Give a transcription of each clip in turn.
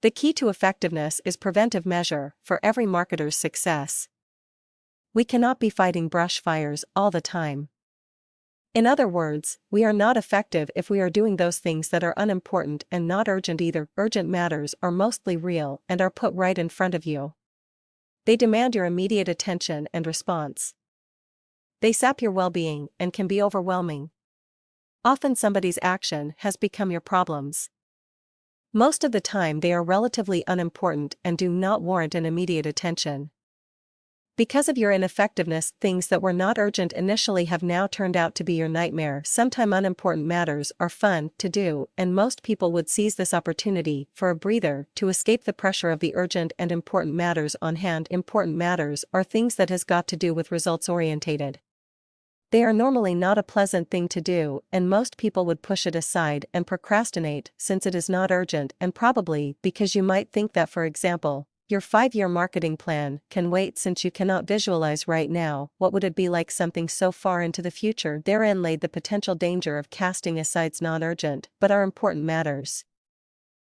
The key to effectiveness is preventive measure for every marketer's success. We cannot be fighting brush fires all the time. In other words, we are not effective if we are doing those things that are unimportant and not urgent either. Urgent matters are mostly real and are put right in front of you. They demand your immediate attention and response. They sap your well-being and can be overwhelming. Often somebody's action has become your problems. Most of the time they are relatively unimportant and do not warrant an immediate attention. Because of your ineffectiveness, things that were not urgent initially have now turned out to be your nightmare. Sometimes unimportant matters are fun to do, and most people would seize this opportunity for a breather to escape the pressure of the urgent and important matters on hand. Important matters are things that has got to do with results orientated. They are normally not a pleasant thing to do, and most people would push it aside and procrastinate since it is not urgent, and probably because you might think that, for example, your 5-year marketing plan can wait since you cannot visualize right now what would it be like something so far into the future. Therein lay the potential danger of casting aside non-urgent but are important matters.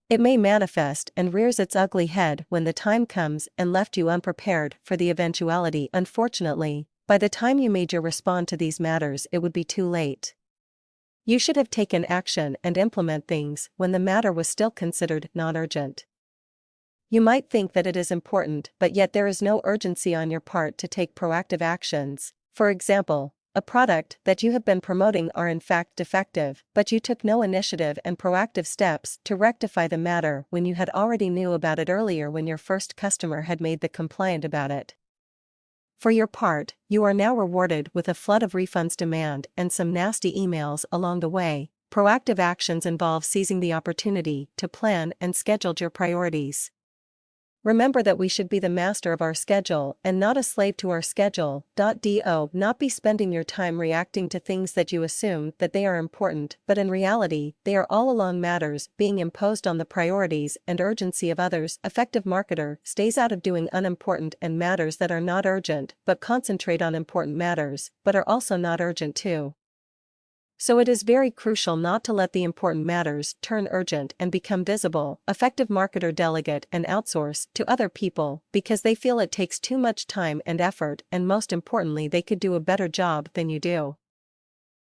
It may manifest and rears its ugly head when the time comes and left you unprepared for the eventuality. Unfortunately, by the time you major respond to these matters, it would be too late. You should have taken action and implement things when the matter was still considered non-urgent. You might think that it is important, but yet there is no urgency on your part to take proactive actions. For example, a product that you have been promoting are in fact defective, but you took no initiative and proactive steps to rectify the matter when you had already knew about it earlier when your first customer had made the complaint about it. For your part, you are now rewarded with a flood of refunds demand and some nasty emails along the way. Proactive actions involve seizing the opportunity to plan and schedule your priorities. Remember that we should be the master of our schedule and not a slave to our schedule. Do not be spending your time reacting to things that you assume that they are important, but in reality, they are all along matters being imposed on the priorities and urgency of others. Effective marketer stays out of doing unimportant and matters that are not urgent, but concentrate on important matters, but are also not urgent too. So it is very crucial not to let the important matters turn urgent and become visible. Effective marketer delegate and outsource to other people because they feel it takes too much time and effort, and most importantly, they could do a better job than you do.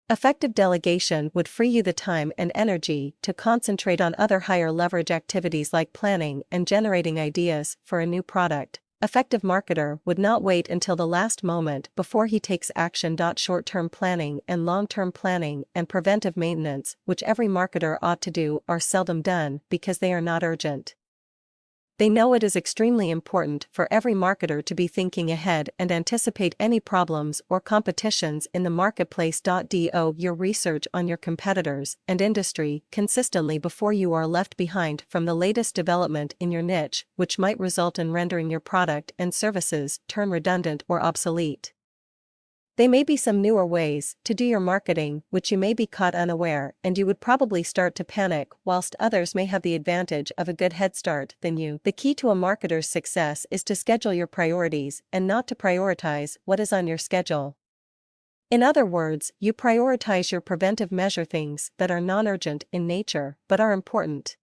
Effective delegation would free you the time and energy to concentrate on other higher leverage activities like planning and generating ideas for a new product. Effective marketer would not wait until the last moment before he takes action. Short-term planning and long-term planning and preventive maintenance, which every marketer ought to do, are seldom done because they are not urgent. They know it is extremely important for every marketer to be thinking ahead and anticipate any problems or competitions in the marketplace. Do your research on your competitors and industry consistently before you are left behind from the latest development in your niche, which might result in rendering your product and services turn redundant or obsolete. There may be some newer ways to do your marketing which you may be caught unaware, and you would probably start to panic, whilst others may have the advantage of a good head start than you. The key to a marketer's success is to schedule your priorities and not to prioritize what is on your schedule. In other words, you prioritize your preventive measure, things that are non-urgent in nature but are important.